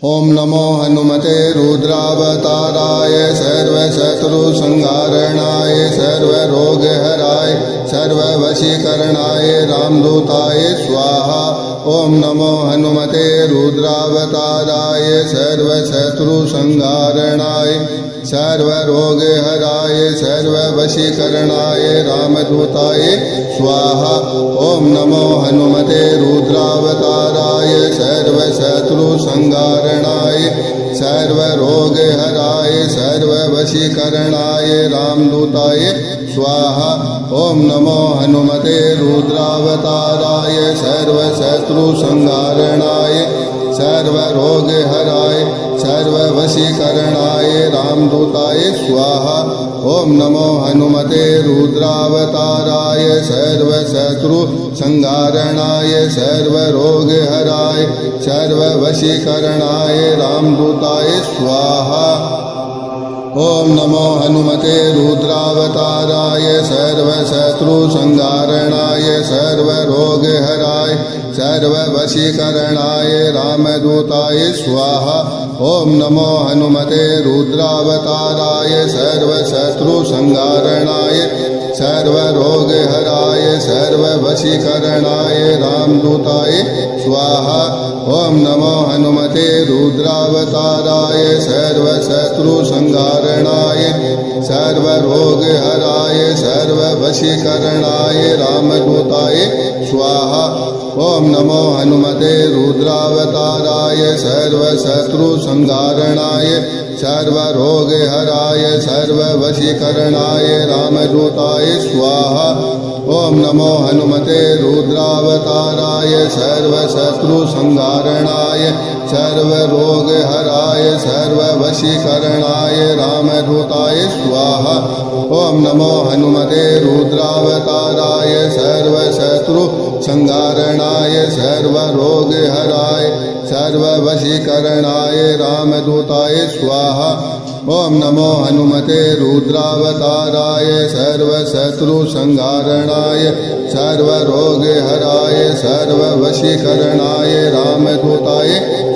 ओम नमो हनुमते रुद्रावताराय सर्वशत्रुसंहारणाय सर्वरोगहराय सर्ववशीकरणाय रामदूताय स्वाहा। ओम नमो हनुमते रुद्रावताराय सर्वशत्रुसंहारणाय सर्वरोगहराय सर्ववशीकरणाय रामदूताय स्वाहा। ओम नमो हनुमते रुद्रावताराय सर्वशत्रुसंहारणाय सर्वरोगहराय सर्ववशीकरणाय रामदूताय स्वाहा। ओम नमो हनुमते रुद्रावताराय सर्वशत्रुसंहारणाय सर्वरोगहराय सर्ववशीकरणाय रामदूताय स्वाहा। ओम नमो हनुमते रुद्रावताराय सर्वशत्रुसंहारणाय सर्वरोगहराय सर्ववशीकरणाय रामदूताय स्वाहा। ओम नमो हनुमते रुद्रावताराय सर्वशत्रुसंहारणाय सर्वरोगहराय सर्ववशीकरणाय रामदूताय स्वाहा। ओम नमो हनुमते रुद्रावताराय सर्वशत्रुसंहारणाय सर्वरोगहराय सर्ववशीकरणाय रामदूताय स्वाहा। ओम नमो हनुमते रुद्रावताराय सर्वशत्रुसंहारणाय सर्वरोगहराय सर्ववशीकरणाय रामदूताय स्वाहा। ओम नमो हनुमते रुद्रावताराय सर्वशत्रुसंहारणाय सर्वरोगहराय सर्ववशीकरणाय रामदूताय स्वाहा। ओम नमो हनुमते रुद्रावताराय सर्वशत्रुसंहारणाय सर्वरोगहराय सर्ववशीकरणाय रामदूताय स्वाहा। ओम नमो हनुमते रुद्रावताराय सर्वशत्रुसंहारणाय सर्वरोगहराय सर्ववशीकरणाय रामदूताय स्वाहा। ओम नमो हनुमते रुद्रावताराय सर्वशत्रुसंहारणाय सर्वरोगहराय सर्ववशीकरणाय रामदूताय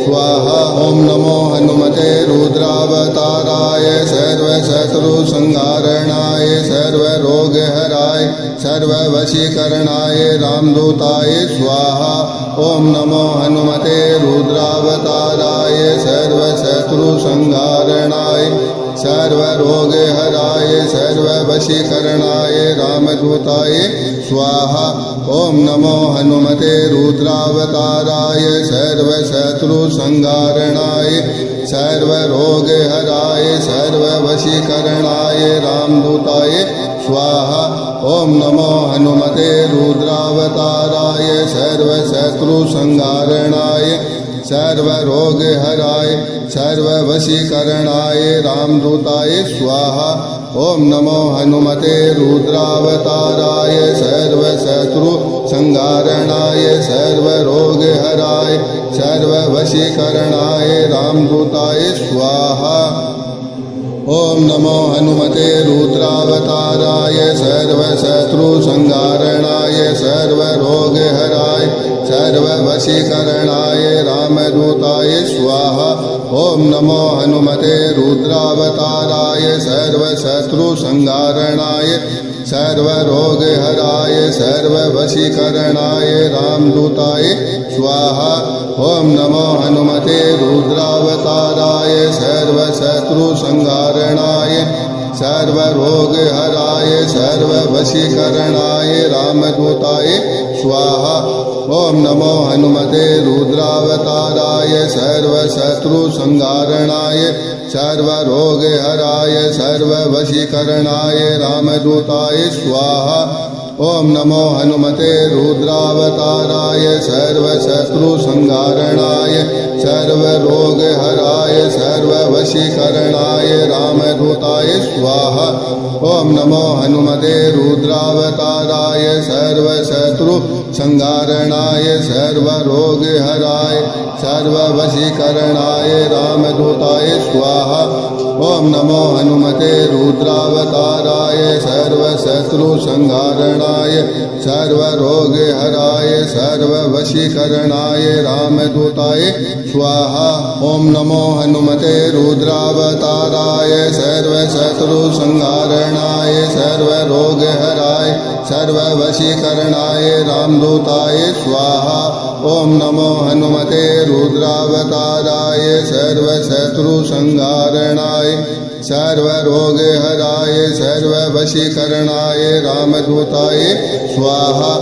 स्वाहा। ओम नमो हनुमते रुद्रावताराय सर्वशत्रुसंहारणाय सर्वरोगहराय सर्ववशीकरणाय रामदूताय स्वाहा। ओम नमो हनुमते रुद्रावताराय सर्वशत्रुसंहारणाय सर्वरोगहराय सर्ववशीकरणाय रामदूताय स्वाहा। ओम नमो हनुमते रुद्रावताराय सर्वशत्रुसंहारणाय सर्वरोगहराय सर्ववशीकरणाय रामदूताय स्वाहा। ओम नमो हनुमते रुद्रावताराय सर्वशत्रुसंहारणाय सर्वरोगहराय सर्ववशीकरणाय रामदूताय स्वाहा। ओम नमो हनुमते रुद्रावताराय सर्वशत्रुसंहारणाय सर्वरोगहराय सर्ववशीकरणाय रामदूताय स्वाहा। ओम नमो हनुमते रुद्रावताराय सर्वशत्रुसंहारणाय सर्वरोगहराय सर्ववशीकरणाय रामदूताय स्वाहा। ओम नमो हनुमते रुद्रावताराय सर्वशत्रुसंहारणाय सर्वरोगहराय सर्ववशीकरणाय रामदूताय स्वाहा। ओम नमो हनुमते रुद्रावताराय सर्वशत्रुसंहारणाय सर्वरोगहराय सर्ववशीकरणाय रामदूताय स्वाहा। ओम नमो हनुमते रुद्रावताराय सर्वशत्रुसंहारणाय सर्वरोगहराय सर्ववशीकरणाय रामदूताय स्वाहा। ओम नमो हनुमते रुद्रावताराय सर्वशत्रुसंहारणाय सर्वरोगहराय सर्ववशीकरणाय रामदूताय स्वाहा। ओम नमो हनुमते रुद्रावताराय सर्वशत्रुसंहारणाय सर्वरोगहराय सर्ववशीकरणाय रामदूताय स्वाहा। ओम नमो हनुमते रुद्रावताराय सर्वशत्रुसंहारणाय संगारणाय सर्वरोगहराय सर्ववशीकरणाय रामदूताय स्वाहा। ओम नमो हनुमते रुद्रावताराय सर्वशत्रुसंहारणाय सर्वरोगहराय सर्ववशीकरणाय रामदूताय स्वाहा। ओम नमो हनुमते रुद्रावताराय सर्वशत्रुसंहारणाय सर्वरोगहराय सर्ववशीकरणाय रामदूताय स्वाहा।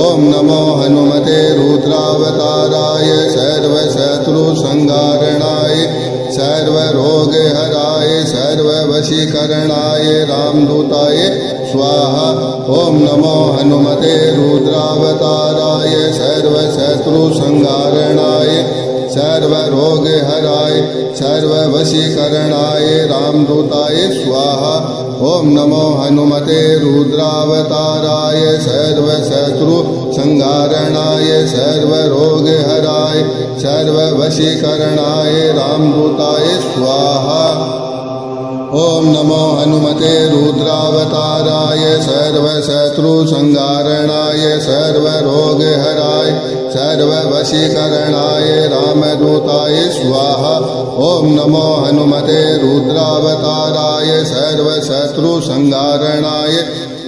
ओम नमो हनुमते रुद्रावताराय सर्वशत्रुसंहारणाय सर्वरोगहराय सर्ववशीकरणाय रामदूताय स्वाहा। ओम नमो हनुमते रुद्रावताराय सर्वशत्रुसंहारणाय सर्वरोगहराय सर्ववशीकरणाय रामदूताय स्वाहा। ओम नमो हनुमते रुद्रावताराय सर्वशत्रुसंहारणाय सर्वरोगहराय सर्ववशीकरणाय रामदूताय स्वाहा। ओम नमो हनुमते रुद्रावताराय सर्वशत्रुसंहारणाय सर्वरोगहराय सर्ववशीकरणाय रामदूताय स्वाहा। ओम नमो हनुमते रुद्रावताराय सर्वशत्रुसंहारणाय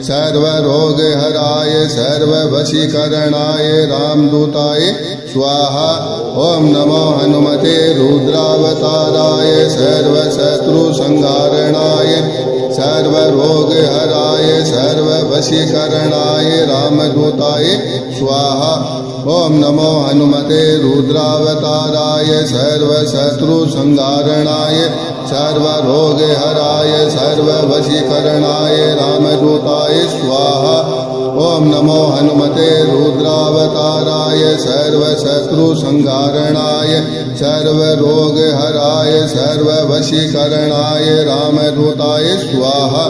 सर्वरोगहराय सर्ववशीकरणाय रामदूताय स्वाहा। ओम नमो हनुमते रुद्रावताराय सर्वशत्रुसंहारणाय सर्वरोगहराय सर्ववशीकरणाय रामदूताय स्वाहा। ओम नमो हनुमते रुद्रावताराय सर्वशत्रुसंहारणाय सर्वरोगहराय सर्ववशीकरणाय रामदूताय स्वाहा। ओम नमो हनुमते रुद्रावताराय सर्वशत्रुसंहारणाय सर्वरोगहराय सर्ववशीकरणाय रामदूताय स्वाहा।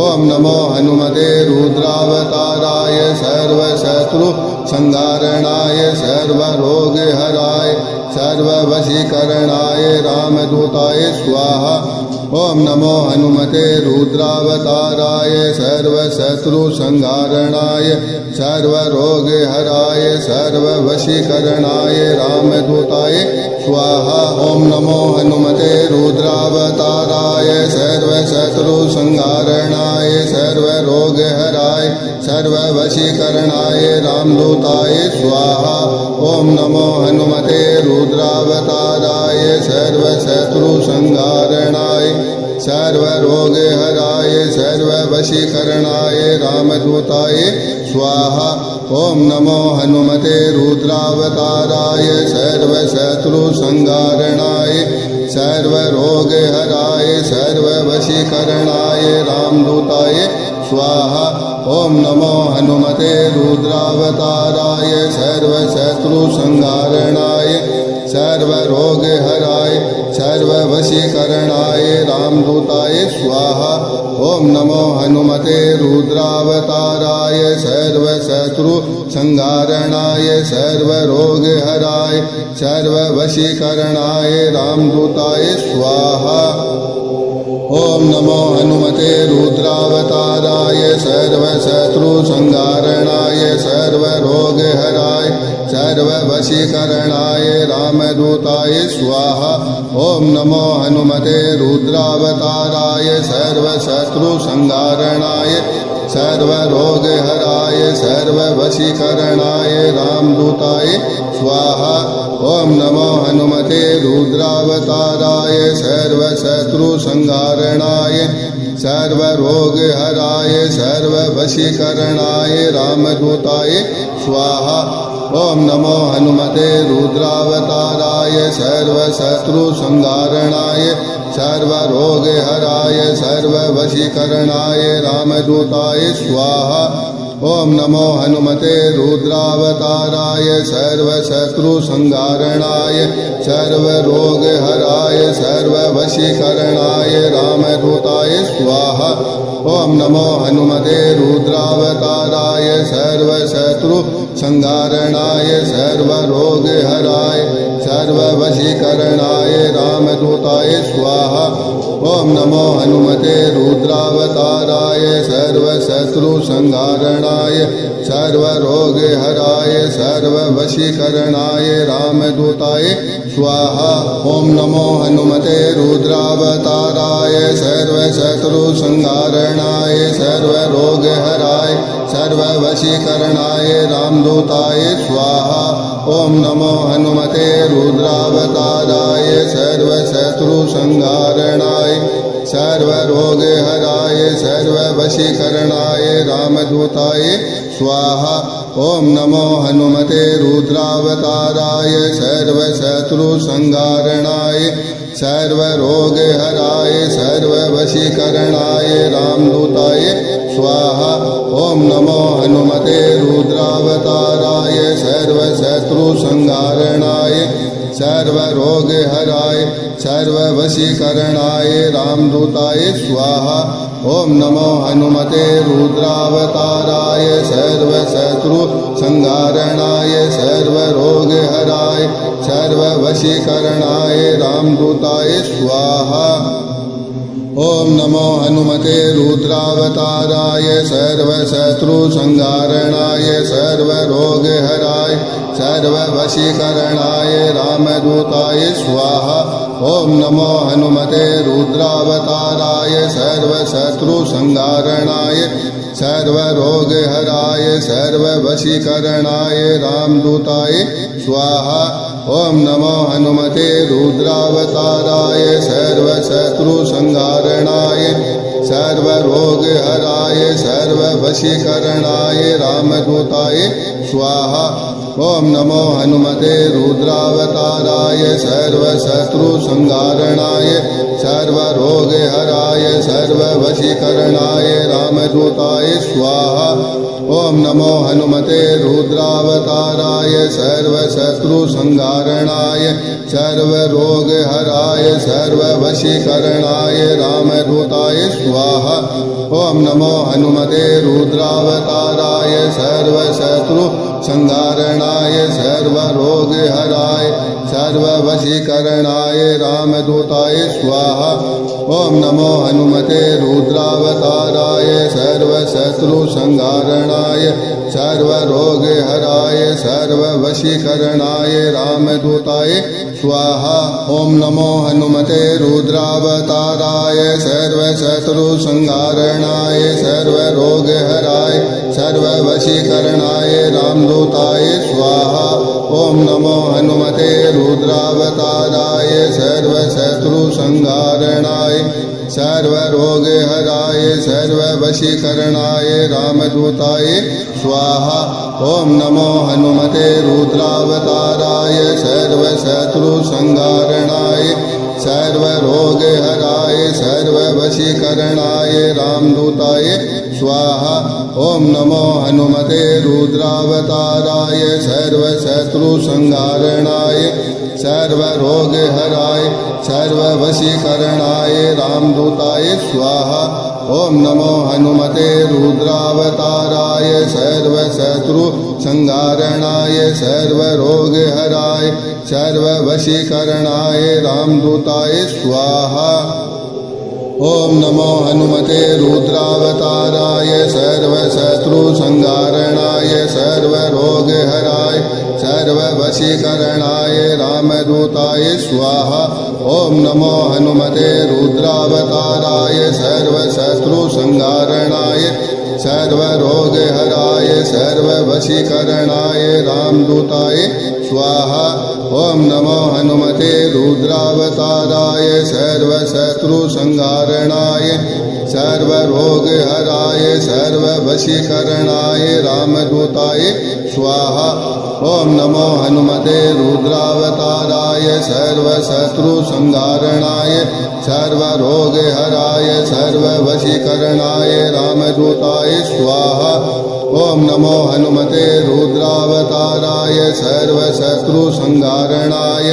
ओम नमो हनुमते रुद्रावताराय सर्वशत्रुसंहारणाय सर्वरोगहराय सर्ववशीकरणाय रामदूताय स्वाहा। ओम नमो हनुमते रुद्रावताराय सर्वशत्रुसंहारणाय सर्वरोगहराय सर्ववशीकरणाय रामदूताय स्वाहा। ओम नमो हनुमते रुद्रावताराय सर्वशत्रुसंहारणाय सर्वरोगहराय सर्ववशीकरणाय रामदूताय स्वाहा। ओम नमो हनुमते रुद्रावताराय सर्वशत्रुसंहारणाय सर्वरोगहराय सर्ववशीकरणाय रामदूताय स्वाहा। ओम नमो हनुमते रुद्रावताराय सर्वशत्रुसंहारणाय सर्वरोगहराय सर्ववशीकरणाय रामदूताय स्वाहा। ओम नमो हनुमते रुद्रावताराय सर्वशत्रुसंहारणाय सर्वरोगहराय सर्ववशीकरणाय रामदूताय स्वाहा। ओम नमो हनुमते रुद्रावताराय सर्वशत्रुसंहारणाय सर्वरोगहराय सर्ववशीकरणाय रामदूताय स्वाहा। ओम नमो हनुमते रुद्रावताराय सर्वशत्रुसंहारणाय सर्वरोगहराय सर्ववशीकरणाय रामदूताय स्वाहा। ओम नमो हनुमते रुद्रावताराय सर्वशत्रुसंहारणाय सर्वरोगहराय सर्ववशीकरणाय रामदूताय स्वाहा। ओम नमो हनुमते रुद्रावताराय सर्वशत्रुसंहारणाय सर्वरोगहराय सर्ववशीकरणाय रामदूताय स्वाहा। ओम नमो हनुमते रुद्रावताराय सर्वशत्रुसंहारणाय सर्वरोगहराय सर्ववशीकरणाय रामदूताय स्वाहा। ओम नमो हनुमते रुद्रावताराय सर्वशत्रुसंहारणाय सर्वरोगहराय सर्ववशीकरणाय रामदूताय स्वाहा। ओम नमो हनुमते रुद्रावताराय सर्वशत्रुसंहारणाय सर्वरोगहराय सर्ववशीकरणाय रामदूताय स्वाहा। ओम नमो हनुमते रुद्रावताराय सर्वशत्रुसंहारणाय सर्वरोगहराय सर्ववशीकरणाय रामदूताय स्वाहा। ओम नमो हनुमते रुद्रावताराय सर्वशत्रुसंहारणाय सर्वरोगहराय सर्ववशीकरणाय रामदूताय स्वाहा। ओम नमो हनुमते रुद्रावताराय सर्वशत्रुसंहारणाय सर्वरोगहराय सर्ववशीकरणाय रामदूताय स्वाहा। ओम नमो हनुमते रुद्रावताराय सर्वशत्रुसंहारणाय सर्वरोगहराय सर्ववशीकरणाय रामदूताय स्वाहा। ओम नमो हनुमते रुद्रावताराय सर्वशत्रुसंहारणाय सर्वरोगहराय सर्ववशीकरणाय रामदूताय स्वाहा। ओम नमो हनुमते रुद्रावताराय सर्वशत्रुसंहारणाय सर्वरोगहराय सर्ववशीकरणाय रामदूताय स्वाहा। ओम नमो हनुमते रुद्रावताराय सर्वशत्रुसंहारणाय सर्वरोगहराय सर्ववशीकरणाय रामदूताय स्वाहा। ओम नमो हनुमते रुद्रावताराय सर्वशत्रुसंहारणाय सर्वरोगहराय सर्ववशीकरणाय रामदूताय स्वाहा। ओम नमो हनुमते रुद्रावताराय सर्वशत्रुसंहारणाय सर्वरोगहराय सर्ववशीकरणाय रामदूताय स्वाहा। ओम नमो हनुमते रुद्रावताराय सर्वशत्रुसंहारणाय सर्वरोगहराय सर्ववशीकरणाय रामदूताय स्वाहा। ओम नमो हनुमते रुद्रावताराय सर्वशत्रुसंहारणाय सर्वरोगहराय सर्ववशीकरणाय रामदूताय स्वाहा। ओम नमो हनुमते रुद्रावताराय सर्वशत्रुसंहारणाय सर्वरोगहराय सर्ववशीकरणाय रामदूताय स्वाहा। ओम नमो हनुमते रुद्रावताराय सर्वशत्रुसंहारणाय सर्वरोगहराय सर्ववशीकरणाय रामदूताय स्वाहा। ओम नमो हनुमते रुद्रावताराय सर्वशत्रुसंहारणाय सर्वरोगहराय सर्ववशीकरणाय रामदूताय स्वाहा। ओम नमो हनुमते रुद्रावताराय सर्वशत्रुसंहारणाय सर्वरोगहराय सर्ववशीकरणाय रामदूताय स्वाहा। ओम नमो हनुमते रुद्रावताराय सर्वशत्रुसंहारणाय सर्वरोगहराय सर्ववशीकरणाय रामदूताय स्वाहा। ओम नमो हनुमते रुद्रावताराय सर्वशत्रुसंहारणाय सर्वरोगहराय सर्ववशीकरणाय रामदूताय स्वाहा। ओम नमो हनुमते रुद्रावताराय सर्वशत्रुसंहारणाय सर्वरोगहराय सर्ववशीकरणाय रामदूताय स्वाहा। ओम नमो हनुमते रुद्रावताराय सर्वशत्रुसंहारणाय सर्वरोगहराय सर्ववशीकरणाय रामदूताय स्वाहा। ओम नमो हनुमते रुद्रावताराय सर्वशत्रुसंहारणाय सर्वरोगहराय सर्ववशीकरणाय रामदूताय स्वाहा। ओम नमो हनुमते रुद्रावताराय सर्वशत्रुसंहारणाय सर्वरोगहराय सर्ववशीकरणाय रामदूताय स्वाहा। ओम नमो हनुमते रुद्रावताराय सर्वशत्रुसंहारणाय सर्वरोगहराय सर्ववशीकरणाय रामदूताय स्वाहा। ओम नमो हनुमते रुद्रावताराय सर्वशत्रुसंहारणाय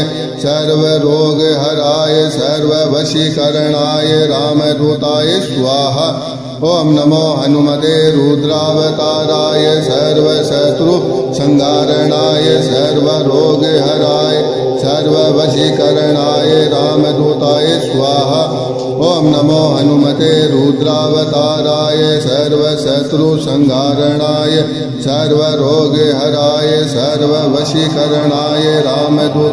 सर्वरोगहराय सर्ववशीकरणाय रामदूताय स्वाहा। ओम नमो हनुमते रुद्रावताराय सर्वशत्रुसंहारणाय सर्वरोगहराय सर्ववशीकरणाय रामदूताय स्वाहा। ओम नमो हनुमते रुद्रावताराय सर्वशत्रुसंहारणाय सर्वरोगहराय सर्ववशीकरणाय रामदूताय